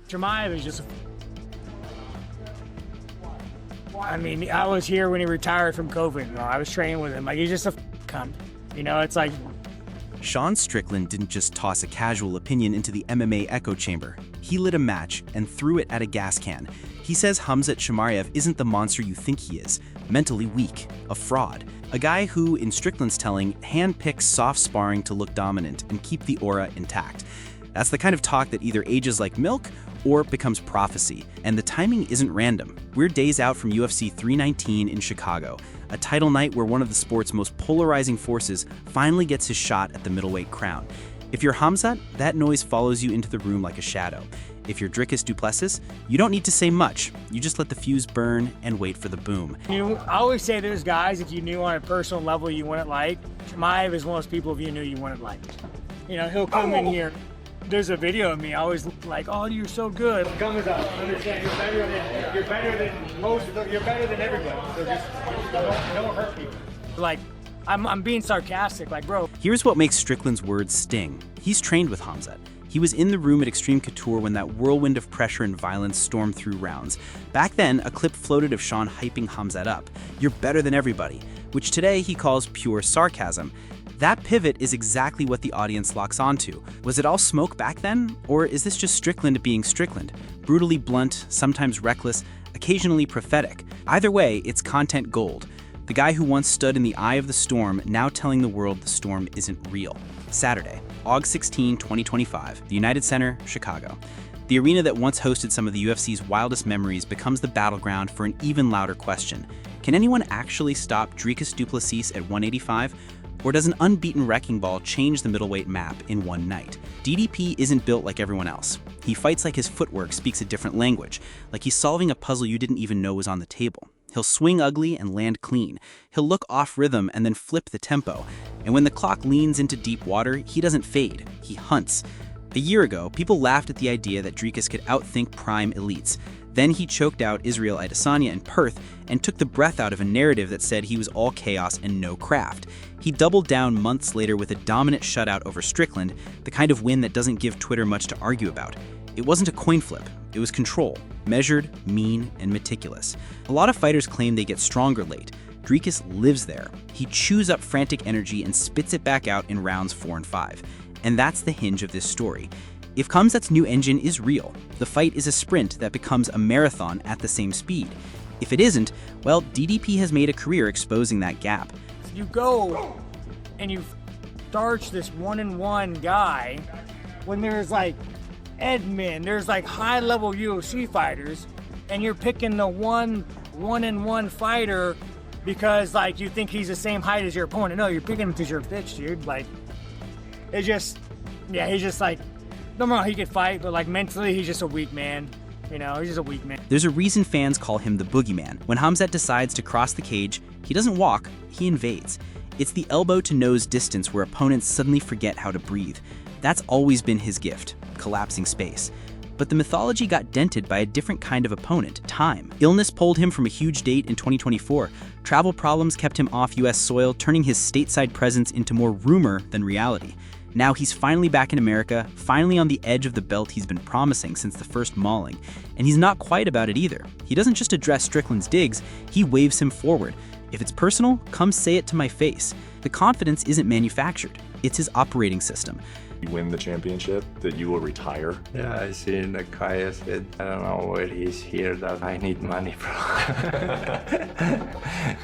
Chimaev is just I mean, I was here when he retired from COVID. You know, I was training with him. Like, he's just a cunt. You know, it's like... Sean Strickland didn't just toss a casual opinion into the MMA echo chamber. He lit a match and threw it at a gas can. He says Khamzat Chimaev isn't the monster you think he is, mentally weak, a fraud, a guy who, in Strickland's telling, handpicks soft sparring to look dominant and keep the aura intact. That's the kind of talk that either ages like milk or becomes prophecy, and the timing isn't random. We're days out from UFC 319 in Chicago, a title night where one of the sport's most polarizing forces finally gets his shot at the middleweight crown. If you're Khamzat, that noise follows you into the room like a shadow. If you're Dricus du Plessis, you don't need to say much. You just let the fuse burn and wait for the boom. I always say there's guys, if you knew on a personal level you wouldn't like, Chimaev is one of those people if you knew you wouldn't like. You know, he'll come in here. There's a video of me, I always like, oh, you're so good. Khamzat, understand, you're better than everybody. So just don't hurt people. Like, I'm being sarcastic, like, bro. Here's what makes Strickland's words sting. He's trained with Khamzat. He was in the room at Extreme Couture when that whirlwind of pressure and violence stormed through rounds. Back then, a clip floated of Sean hyping Khamzat up. You're better than everybody, which today he calls pure sarcasm. That pivot is exactly what the audience locks onto. Was it all smoke back then? Or is this just Strickland being Strickland? Brutally blunt, sometimes reckless, occasionally prophetic. Either way, it's content gold. The guy who once stood in the eye of the storm, now telling the world the storm isn't real. Saturday, August 16, 2025, the United Center, Chicago. The arena that once hosted some of the UFC's wildest memories becomes the battleground for an even louder question. Can anyone actually stop Dricus du Plessis at 185? Or does an unbeaten wrecking ball change the middleweight map in one night? DDP isn't built like everyone else. He fights like his footwork speaks a different language, like he's solving a puzzle you didn't even know was on the table. He'll swing ugly and land clean. He'll look off rhythm and then flip the tempo. And when the clock leans into deep water, he doesn't fade, he hunts. A year ago, people laughed at the idea that Dricus could outthink prime elites. Then he choked out Israel Adesanya in Perth and took the breath out of a narrative that said he was all chaos and no craft. He doubled down months later with a dominant shutout over Strickland, the kind of win that doesn't give Twitter much to argue about. It wasn't a coin flip, it was control, measured, mean, and meticulous. A lot of fighters claim they get stronger late. Dricus lives there. He chews up frantic energy and spits it back out in rounds 4 and 5. And that's the hinge of this story. If Khamzat's new engine is real, the fight is a sprint that becomes a marathon at the same speed. If it isn't, well, DDP has made a career exposing that gap. You go and you starch this 1-on-1 guy when there's like Edmund, there's like high-level UFC fighters, and you're picking the one-on-one fighter because like you think he's the same height as your opponent. No, you're picking him because you're a bitch, dude. Like, it's just, yeah, he's just like, no, he could fight, but like mentally, he's just a weak man. You know, he's just a weak man. There's a reason fans call him the boogeyman. When Khamzat decides to cross the cage, he doesn't walk, he invades. It's the elbow-to-nose distance where opponents suddenly forget how to breathe. That's always been his gift, collapsing space. But the mythology got dented by a different kind of opponent, time. Illness pulled him from a huge date in 2024. Travel problems kept him off US soil, turning his stateside presence into more rumor than reality. Now he's finally back in America, finally on the edge of the belt he's been promising since the first mauling. And he's not quiet about it either. He doesn't just address Strickland's digs, he waves him forward. If it's personal, come say it to my face. The confidence isn't manufactured, it's his operating system. You win the championship, that you will retire. Yeah, I see in the guy said, I don't know where he's here, that I need money, bro.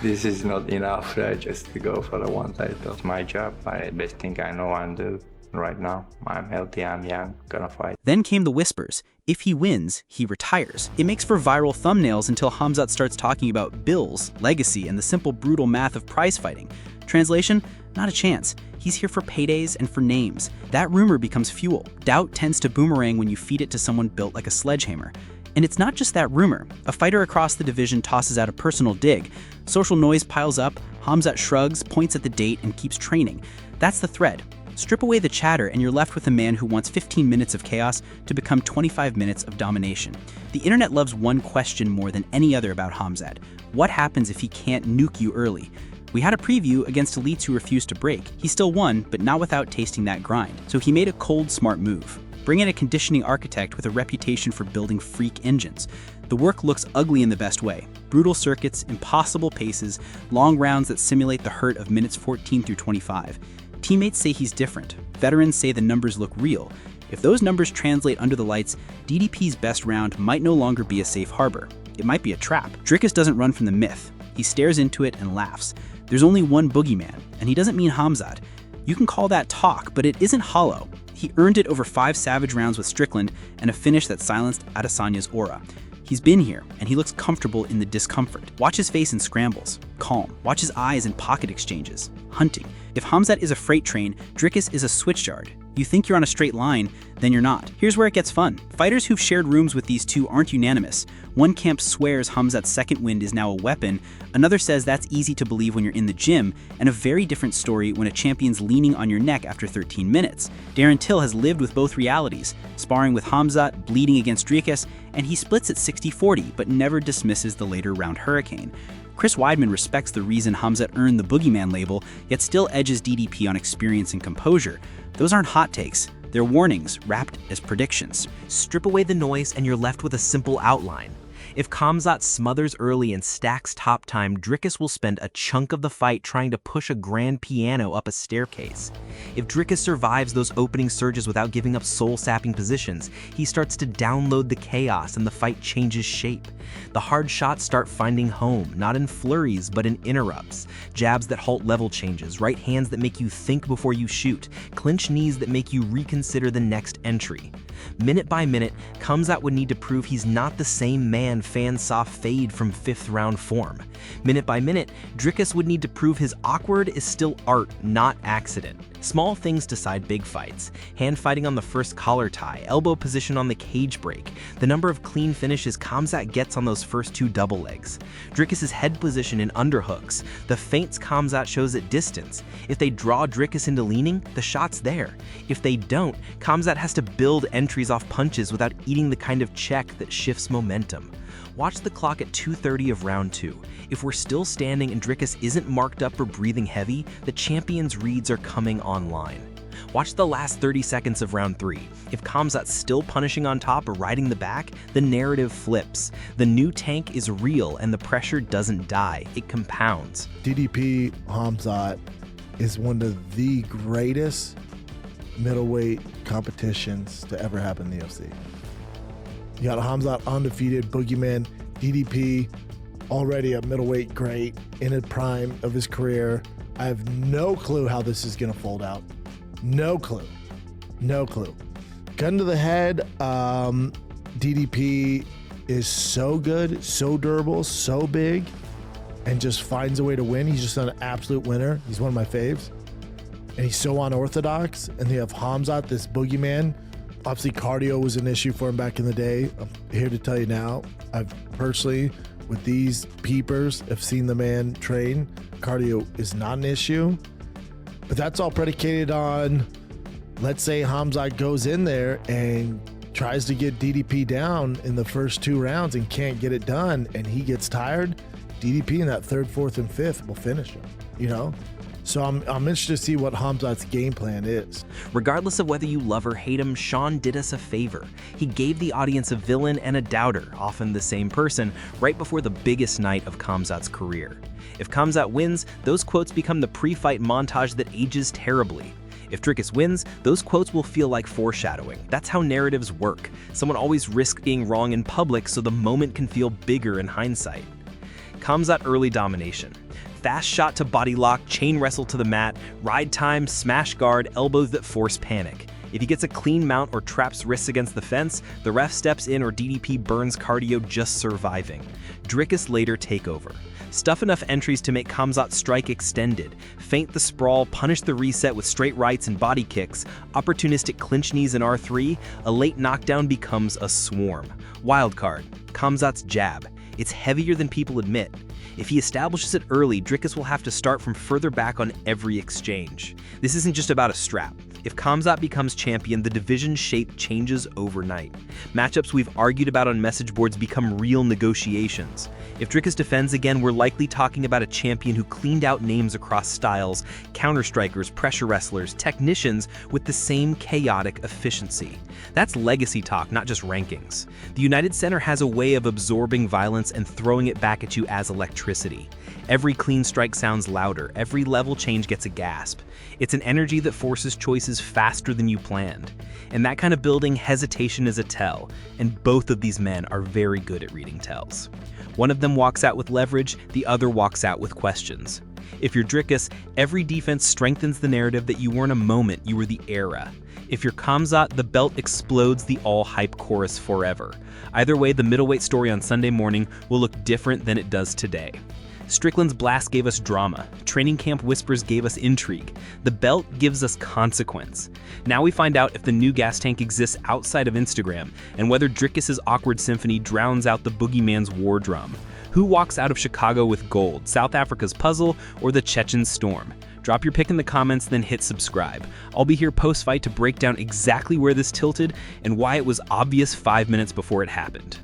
This is not enough just to go for the one title. It's my job, my best thing I know and do right now. I'm healthy, I'm young, gonna fight. Then came the whispers. If he wins, he retires. It makes for viral thumbnails until Khamzat starts talking about bills, legacy, and the simple brutal math of prize fighting. Translation? Not a chance. He's here for paydays and for names. That rumor becomes fuel. Doubt tends to boomerang when you feed it to someone built like a sledgehammer. And it's not just that rumor. A fighter across the division tosses out a personal dig. Social noise piles up, Khamzat shrugs, points at the date, and keeps training. That's the thread. Strip away the chatter and you're left with a man who wants 15 minutes of chaos to become 25 minutes of domination. The internet loves one question more than any other about Khamzat. What happens if he can't nuke you early? We had a preview against elites who refused to break. He still won, but not without tasting that grind. So he made a cold, smart move. Bring in a conditioning architect with a reputation for building freak engines. The work looks ugly in the best way. Brutal circuits, impossible paces, long rounds that simulate the hurt of minutes 14 through 25. Teammates say he's different. Veterans say the numbers look real. If those numbers translate under the lights, DDP's best round might no longer be a safe harbor. It might be a trap. Dricus doesn't run from the myth. He stares into it and laughs. There's only one boogeyman, and he doesn't mean Khamzat. You can call that talk, but it isn't hollow. He earned it over 5 savage rounds with Strickland and a finish that silenced Adesanya's aura. He's been here, and he looks comfortable in the discomfort. Watch his face in scrambles, calm. Watch his eyes in pocket exchanges, hunting. If Khamzat is a freight train, Dricus is a switchyard. You think you're on a straight line, then you're not. Here's where it gets fun. Fighters who've shared rooms with these two aren't unanimous. One camp swears Khamzat's second wind is now a weapon, another says that's easy to believe when you're in the gym, and a very different story when a champion's leaning on your neck after 13 minutes. Darren Till has lived with both realities, sparring with Khamzat, bleeding against Dricus, and he splits at 60-40, but never dismisses the later round hurricane. Chris Weidman respects the reason Khamzat earned the boogeyman label, yet still edges DDP on experience and composure. Those aren't hot takes. They're warnings, wrapped as predictions. Strip away the noise and you're left with a simple outline. If Khamzat smothers early and stacks top time, Dricus will spend a chunk of the fight trying to push a grand piano up a staircase. If Dricus survives those opening surges without giving up soul-sapping positions, he starts to download the chaos and the fight changes shape. The hard shots start finding home, not in flurries, but in interrupts. Jabs that halt level changes, right hands that make you think before you shoot, clinch knees that make you reconsider the next entry. Minute by minute, Khamzat would need to prove he's not the same man fans saw fade from 5th round form. Minute by minute, Dricus would need to prove his awkward is still art, not accident. Small things decide big fights. Hand fighting on the first collar tie, elbow position on the cage break, the number of clean finishes Khamzat gets on those first 2 double legs. Dricus' head position in underhooks, the feints Khamzat shows at distance. If they draw Dricus into leaning, the shot's there. If they don't, Khamzat has to build entries off punches without eating the kind of check that shifts momentum. Watch the clock at 2:30 of round 2. If we're still standing and Dricus isn't marked up or breathing heavy, the champion's reads are coming online. Watch the last 30 seconds of round 3. If Khamzat's still punishing on top or riding the back, the narrative flips. The new tank is real and the pressure doesn't die, it compounds. DDP Khamzat is one of the greatest middleweight competitions to ever happen in the UFC. You got Khamzat undefeated, boogeyman, DDP already a middleweight great in a prime of his career. I have no clue how this is gonna fold out. No clue. No clue. Gun to the head, DDP is so good, so durable, so big, and just finds a way to win. He's just an absolute winner. He's one of my faves. And he's so unorthodox. And you have Khamzat, this boogeyman. Obviously, cardio was an issue for him back in the day. I'm here to tell you now, I've personally, with these peepers, have seen the man train. Cardio is not an issue. But that's all predicated on, let's say Khamzat goes in there and tries to get DDP down in the first 2 rounds and can't get it done, and he gets tired. DDP in that 3rd, 4th, and 5th will finish him, you know? So I'm interested to see what Khamzat's game plan is. Regardless of whether you love or hate him, Sean did us a favor. He gave the audience a villain and a doubter, often the same person, right before the biggest night of Khamzat's career. If Khamzat wins, those quotes become the pre-fight montage that ages terribly. If Dricus wins, those quotes will feel like foreshadowing. That's how narratives work. Someone always risks being wrong in public so the moment can feel bigger in hindsight. Khamzat early domination. Fast shot to body lock, chain wrestle to the mat, ride time, smash guard, elbows that force panic. If he gets a clean mount or traps wrists against the fence, the ref steps in or DDP burns cardio just surviving. Dricus later takeover. Stuff enough entries to make Khamzat strike extended, feint the sprawl, punish the reset with straight rights and body kicks, opportunistic clinch knees in R3, a late knockdown becomes a swarm. Wildcard, Khamzat's jab. It's heavier than people admit. If he establishes it early, Dricus will have to start from further back on every exchange. This isn't just about a strap. If Khamzat becomes champion, the division shape changes overnight. Matchups we've argued about on message boards become real negotiations. If Dricus defends again, we're likely talking about a champion who cleaned out names across styles, counter-strikers, pressure wrestlers, technicians with the same chaotic efficiency. That's legacy talk, not just rankings. The United Center has a way of absorbing violence and throwing it back at you as electricity. Every clean strike sounds louder, every level change gets a gasp. It's an energy that forces choices faster than you planned. In that kind of building, hesitation is a tell, and both of these men are very good at reading tells. One of them walks out with leverage, the other walks out with questions. If you're Dricus, every defense strengthens the narrative that you weren't a moment, you were the era. If you're Khamzat, the belt explodes the all-hype chorus forever. Either way, the middleweight story on Sunday morning will look different than it does today. Strickland's blast gave us drama. Training camp whispers gave us intrigue. The belt gives us consequence. Now we find out if the new gas tank exists outside of Instagram, and whether Dricus's awkward symphony drowns out the boogeyman's war drum. Who walks out of Chicago with gold, South Africa's puzzle, or the Chechen storm? Drop your pick in the comments, then hit subscribe. I'll be here post-fight to break down exactly where this tilted and why it was obvious 5 minutes before it happened.